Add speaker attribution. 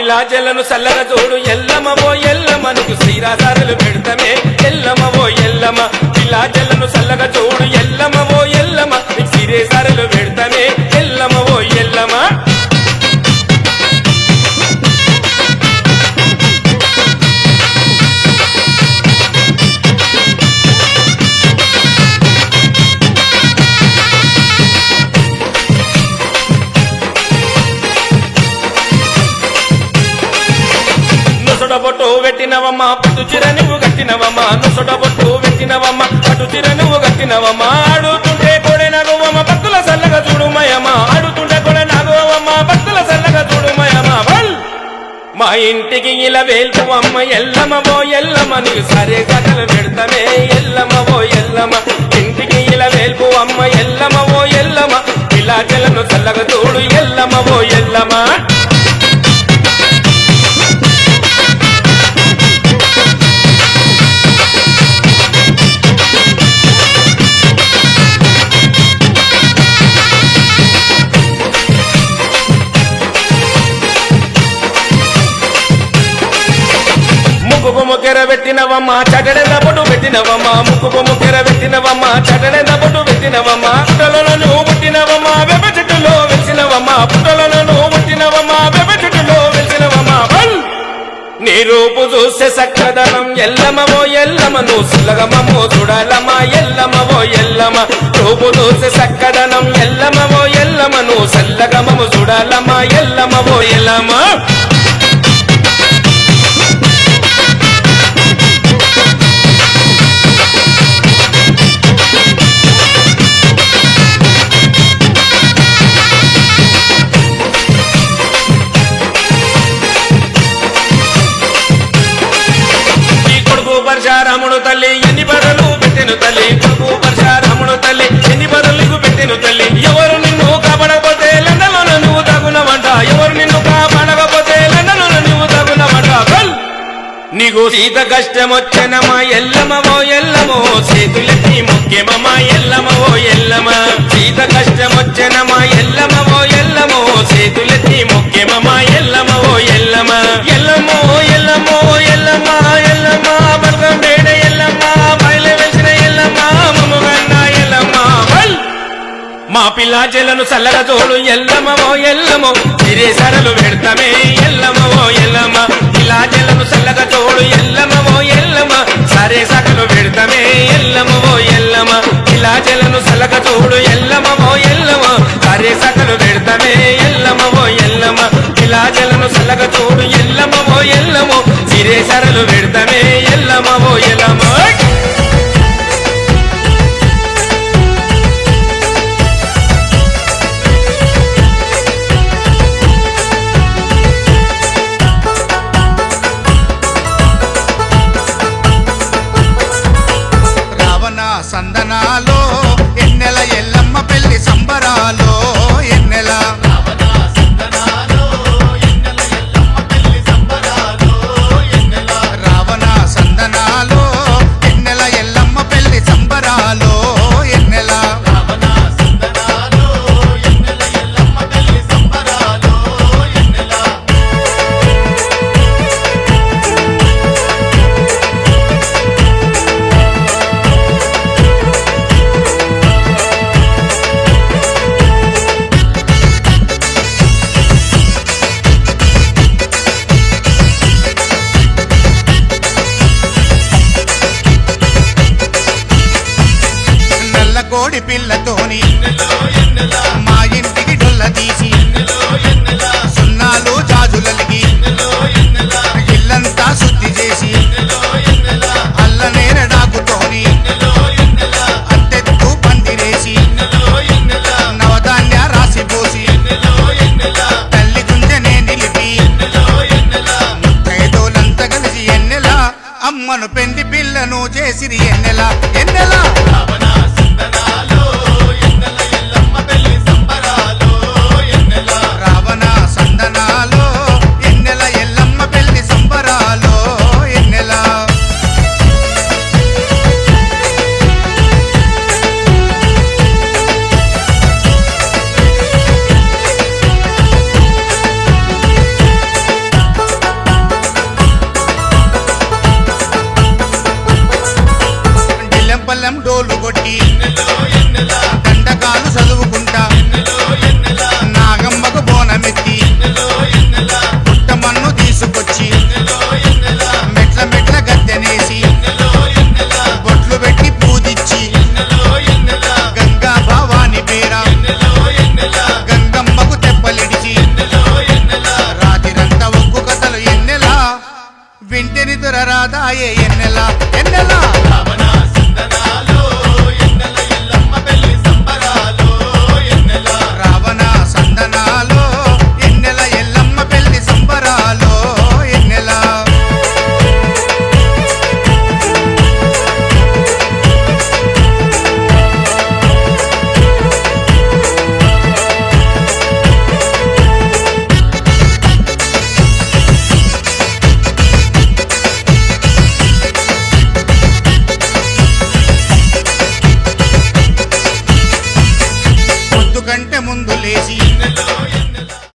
Speaker 1: పిలాజలను సల్లగా చూడు ఎల్లమ్మ ఓ ఎల్లమ్మ నీకు శ్రీరాసారులు పెడతామే ఎల్లమ్మ ఓ ఎల్లమ్మ పిలాజలను సల్లగా చూడు ఎల్లమ్మ ఓ ఎల్లమ్మ నీకు శ్రీరాసారులు పెడతామే ఎల్లమ్మ ఓ ఎల్లమ్మ నొసడబొట్టు పెట్టినవమ్మ పట్టు చిర నువ్వు కట్టినవమ్మ నొసడబొట్టు పెట్టినవమ్మ పట్టు చిర నువ్వు కట్టినవమ్మ ఆడుతుంటే కొడే నాగవమ్మ భక్తుల సల్లగా చూడుమయమ్మ ఆడుతుంటే కొడే నాగవమ్మ భక్తుల సల్లగా చూడుమయమ్మ మా ఇంటికి ఇలా వేల్పువమ్మ ఎల్లమ్మ ఓ ఎల్లమ్మ నీకు సరే కథలు పెడతామే ఎల్లమ్మ ఓ ఎల్లమ్మ ఇంటికి ఇలా వేల్పువమ్మ ఎల్లమ్మ ఓ ఎల్లమ్మ పిలాజలను సల్లగా చూడు ఎల్లమ్మ ఓ ఎల్లమ్మ ముక్కుకు ముక్కెర పెట్టినవమ్మ చటడెంద పొట్టు పెట్టినవమ్మ ముక్కుకు ముక్కెర పెట్టినవమ్మ చటడెంద పొట్టు పెట్టినవమ్మ పుట్టలలో నువ్వు పుట్టినవమ్మ వెప చెట్టులో వెలిసినవమ్మ పుట్టలలో నువ్వు పుట్టినవమ్మ వెప చెట్టులో వెలిసినవమ్మ నీ రూపు చూస్తే సక్కదనం ఎల్లమ్మ ఓ ఎల్లమ్మ నువ్వు సుల్లగమమ్మో చూడాలమ్మ ఎల్లమ్మ ఓ ఎల్లమ్మ రూపు చూస్తే సక్కదనం ఎల్లమ్మ ఓ ఎల్లమ్మ నువ్వు సల్లగమమ్మ చూడాలమ్మ ఎల్లమ్మ ఓ ఎల్లమ్మ పరశురాముడు తల్లి ఎన్ని బదులు పెట్టెను తల్లి కొడుకు పరశురాముడు తల్లి ఎన్ని బదులు పెట్టెను తల్లి ఎవరు నిన్ను కాపాడకపోతే లండలో నువ్వు తగునవంట ఎవరు నిన్ను కాపాడకపోతే లండలో నువ్వు తగునవంట నీకు సీత కష్టం వచ్చెనమ్మా ఎల్లమ్మ ఓ ఎల్లమో చేతులెత్తి ముఖ్యమమ్మా ఎల్లమ్మ ఓ ఎల్లమ్మ సీత కష్టం వచ్చెనమ్మా ఎల్లమ్మ ఓ ఎల్లమో చేతులెత్తి ముఖ్యమమ్మా ఎల్లమ్మ ఓ ఎల్లమ్మ ఎల్లమ్మో ఎల్లమ్మో ఎల్లమ్మ ఎల్లమ్మ బల్గంబేడ ఎల్లమ్మ బయలు వెలిసిన ఎల్లమ్మ మమ్మగన్న ఎల్లమ్మ మా పిల్లాజలను సల్లగా తోడు ఎల్లమ్మ ఓ ఎల్లమో సిరేసరలు పెడతామే ఎల్లమ్మ ఓ ఎల్లమ్మ పిల్లాజలను సల్లగా తోడు ఎల్లమ్మ ఓ ఎల్లమ్మ సరే సకలు పెడతామే ఎల్లమ్మ ఓ ఎల్లమ్మ పిల్లాజలను సల్లగా తోడు ఎల్లమ్మ ఓ ఎల్లమ్మ సరే సకలు పెడతామే ఎల్లమ్మ ఓ ఎల్లమ్మ పిల్లాజలను సల్లగా తోడు ఎల్లమ్మ ఓ ఎల్లమ్మ సిరేసరలు పెడతామే ఎల్లమ్మ ఓ ఎల్లమ్మ
Speaker 2: సందనాలో ఎన్నెల ఎల్లమ్మ పెళ్లి సంబరాలో ఎన్నెల రావణ సందనాలో ఎన్నెల ఎల్లమ్మ పెళ్లి సంబరాలో ఎన్నెల కోడి పిల్లతోని మా ఇంటికి డొల్ల తీసి సున్నాలు జాజులలిగి ఇల్లంతా శుద్ధి చేసి అల్ల నేరడాకుతోని అత్తెత్తు పందిరేసి నవధాన్య రాసి పోసి తల్లి గుంజనే నిలిపి ముత్తైదోలంతా కలిసి ఎన్నెల అమ్మను పెండి పిల్లను చేసిరి ఎన్నెల ఎన్నెల రావణ సందనాలో ఎన్నెల ఎల్లమ్మ పెళ్లి సంబరాలో ఎన్నెల పల్లెం డోలు కొట్టి దండకాలు చదువుకుంటా నాగమ్మకు బోనమెత్తి పుట్టమన్ను తీసుకొచ్చి మెట్ల మెట్ల గద్దెనేసి బొట్లు పెట్టి పూజిచ్చి గంగా భావాని పేర గంగమ్మకు తెప్పలిడిచి రాతిరంతా ఒగ్గు కథలు ఎన్నెలా వింటెని దొరరాదాయే ఎన్నెలా ఎన్నెలా